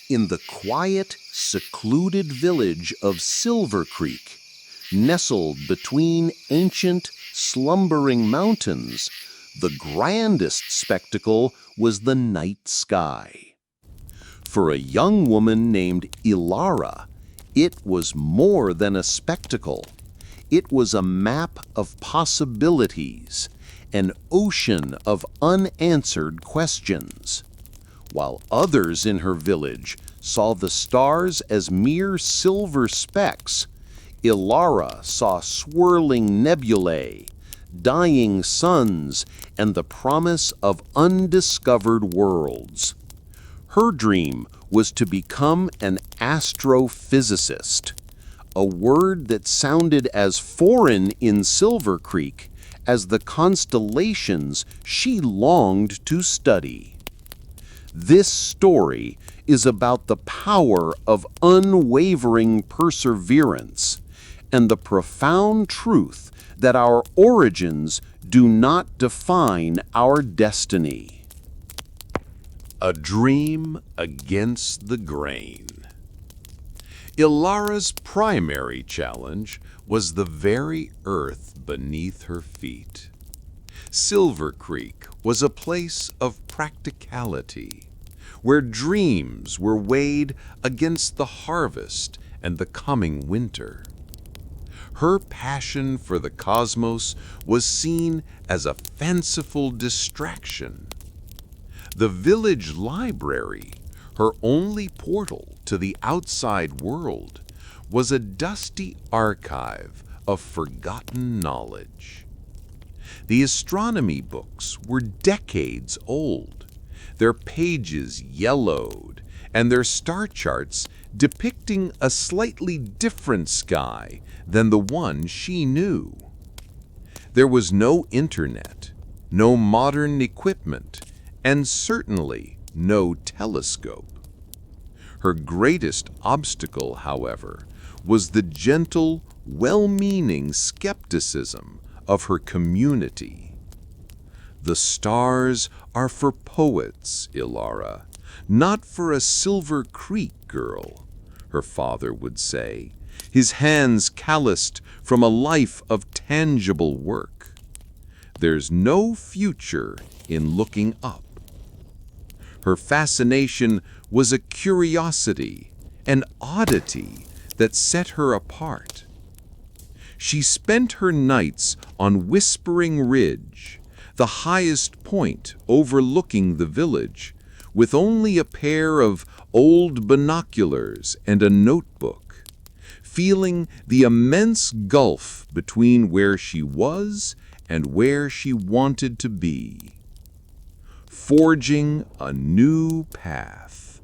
In the quiet, secluded village of Silver Creek, nestled between ancient, slumbering mountains, the grandest spectacle was the night sky. For a young woman named Ilara, it was more than a spectacle. It was a map of possibilities, an ocean of unanswered questions. While others in her village saw the stars as mere silver specks, Ilara saw swirling nebulae, dying suns, and the promise of undiscovered worlds. Her dream was to become an astrophysicist, a word that sounded as foreign in Silver Creek as the constellations she longed to study. This story is about the power of unwavering perseverance and the profound truth that our origins do not define our destiny. A dream against the grain. Ilara's primary challenge was the very earth beneath her feet. Silver Creek was a place of practicality, where dreams were weighed against the harvest and the coming winter. Her passion for the cosmos was seen as a fanciful distraction. The village library, her only portal to the outside world, was a dusty archive of forgotten knowledge. The astronomy books were decades old, their pages yellowed, and their star charts depicting a slightly different sky than the one she knew. There was no internet, no modern equipment, and certainly no telescope. Her greatest obstacle, however, was the gentle, well-meaning skepticism of her community. The stars are for poets, Ilara, not for a Silver Creek girl, her father would say, his hands calloused from a life of tangible work. There's no future in looking up. Her fascination was a curiosity, an oddity that set her apart. She spent her nights on Whispering Ridge, the highest point overlooking the village, with only a pair of old binoculars and a notebook, feeling the immense gulf between where she was and where she wanted to be. Forging a new path.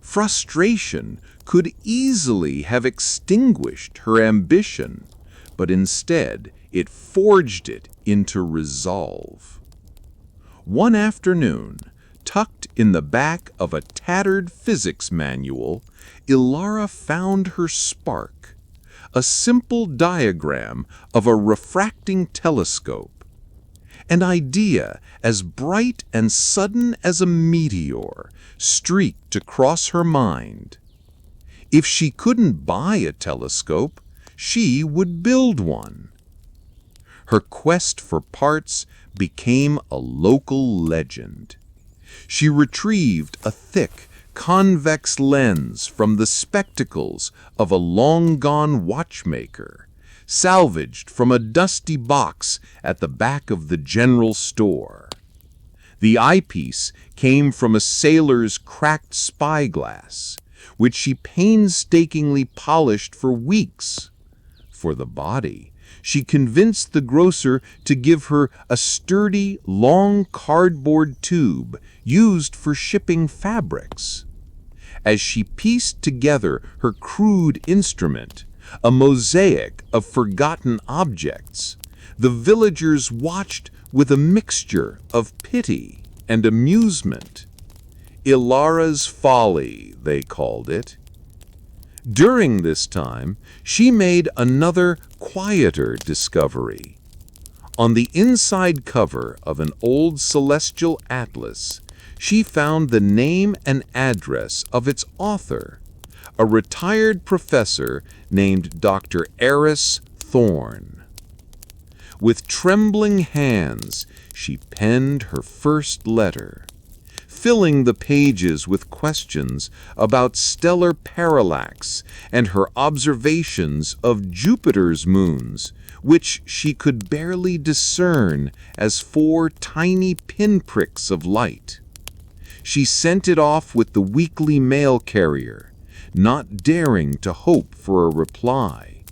Frustration could easily have extinguished her ambition, but instead it forged it into resolve. One afternoon, tucked in the back of a tattered physics manual, Ilara found her spark, a simple diagram of a refracting telescope. An idea as bright and sudden as a meteor streaked across her mind. If she couldn't buy a telescope, she would build one. Her quest for parts became a local legend. She retrieved a thick, convex lens from the spectacles of a long-gone watchmaker, salvaged from a dusty box at the back of the general store. The eyepiece came from a sailor's cracked spyglass, which she painstakingly polished for weeks. For the body, she convinced the grocer to give her a sturdy, long cardboard tube used for shipping fabrics. As she pieced together her crude instrument, a mosaic of forgotten objects, the villagers watched with a mixture of pity and amusement. Ilara's folly, they called it. During this time, she made another, quieter discovery. On the inside cover of an old celestial atlas, she found the name and address of its author, a retired professor named Dr. Eris Thorne. With trembling hands, she penned her first letter, filling the pages with questions about stellar parallax and her observations of Jupiter's moons, which she could barely discern as 4 tiny pinpricks of light. She sent it off with the weekly mail carrier, not daring to hope for a reply.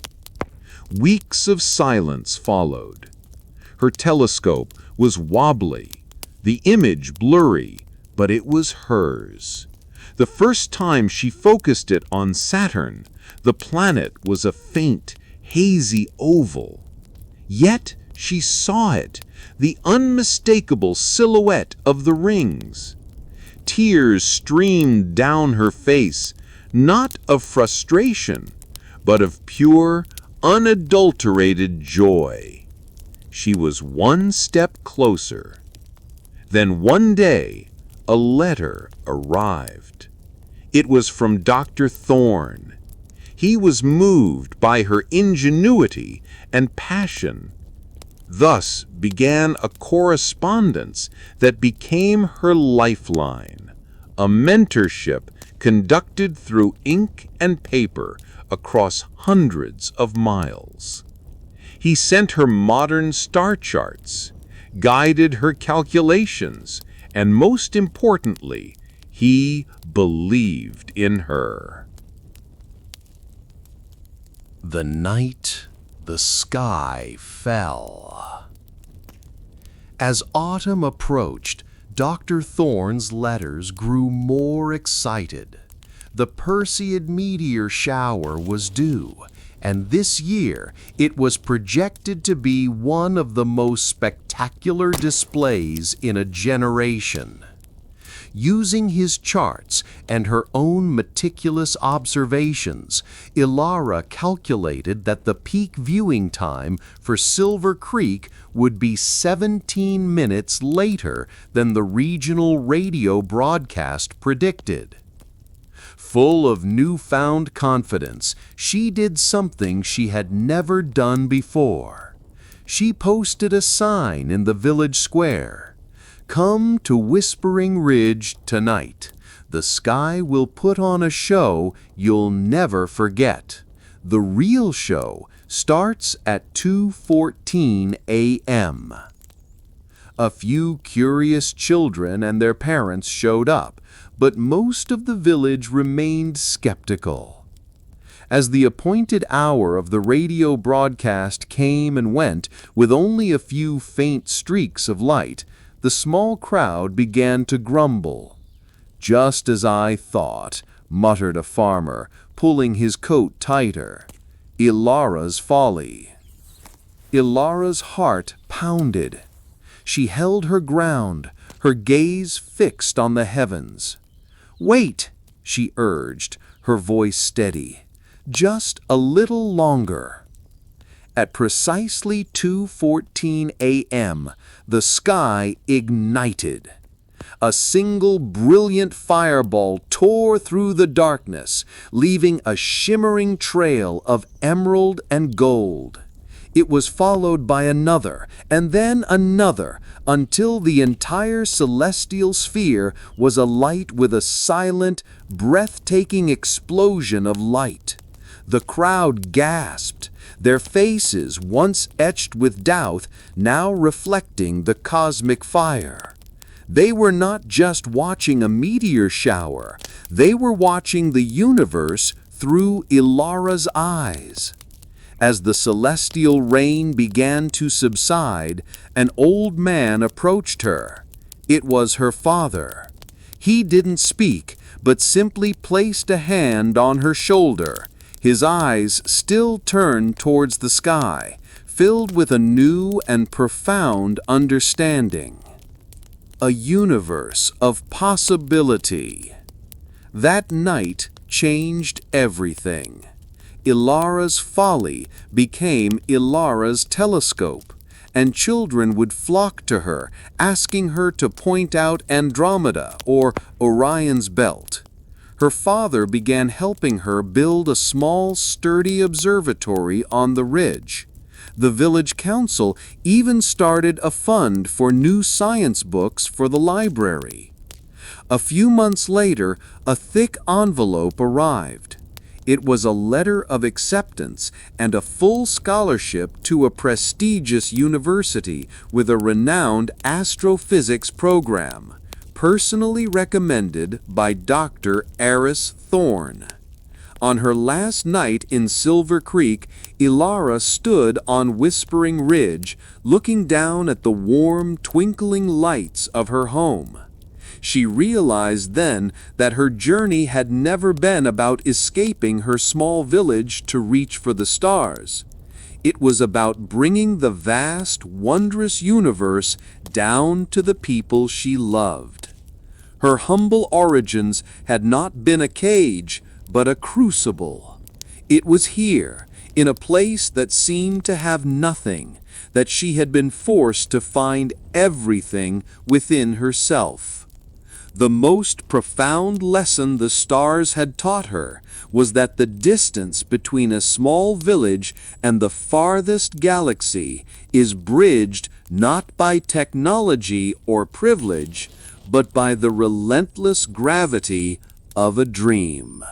Weeks of silence followed. Her telescope was wobbly, the image blurry, but it was hers. The first time she focused it on Saturn, the planet was a faint, hazy oval. Yet she saw it, the unmistakable silhouette of the rings. Tears streamed down her face, not of frustration, but of pure, unadulterated joy. She was one step closer. Then one day, a letter arrived. It was from Dr. Thorne. He was moved by her ingenuity and passion. Thus began a correspondence that became her lifeline, a mentorship conducted through ink and paper across hundreds of miles. He sent her modern star charts, guided her calculations, and most importantly, he believed in her. The night the sky fell. As autumn approached, Dr. Thorne's letters grew more excited. The Perseid meteor shower was due, and this year it was projected to be one of the most spectacular displays in a generation. Using his charts and her own meticulous observations, Ilara calculated that the peak viewing time for Silver Creek would be 17 minutes later than the regional radio broadcast predicted. Full of newfound confidence, she did something she had never done before. She posted a sign in the village square. "Come to Whispering Ridge tonight. The sky will put on a show you'll never forget. The real show starts at 2:14 a.m. A few curious children and their parents showed up, but most of the village remained skeptical. As the appointed hour of the radio broadcast came and went with only a few faint streaks of light, the small crowd began to grumble. "Just as I thought," muttered a farmer, pulling his coat tighter. "Ilara's folly." Ilara's heart pounded. She held her ground, her gaze fixed on the heavens. "Wait," she urged, her voice steady. "Just a little longer." At precisely 2:14 a.m., the sky ignited. A single brilliant fireball tore through the darkness, leaving a shimmering trail of emerald and gold. It was followed by another, and then another, until the entire celestial sphere was alight with a silent, breathtaking explosion of light. The crowd gasped, their faces, once etched with doubt, now reflecting the cosmic fire. They were not just watching a meteor shower, they were watching the universe through Ilara's eyes. As the celestial rain began to subside, an old man approached her. It was her father. He didn't speak, but simply placed a hand on her shoulder, his eyes still turned towards the sky, filled with a new and profound understanding. A universe of possibility. That night changed everything. Ilara's folly became Ilara's telescope, and children would flock to her, asking her to point out Andromeda or Orion's belt. Her father began helping her build a small, sturdy observatory on the ridge. The village council even started a fund for new science books for the library. A few months later, a thick envelope arrived. It was a letter of acceptance and a full scholarship to a prestigious university with a renowned astrophysics program, personally recommended by Dr. Eris Thorne. On her last night in Silver Creek, Ilara stood on Whispering Ridge, looking down at the warm, twinkling lights of her home. She realized then that her journey had never been about escaping her small village to reach for the stars. It was about bringing the vast, wondrous universe down to the people she loved. Her humble origins had not been a cage, but a crucible. It was here, in a place that seemed to have nothing, that she had been forced to find everything within herself. The most profound lesson the stars had taught her was that the distance between a small village and the farthest galaxy is bridged not by technology or privilege, but by the relentless gravity of a dream.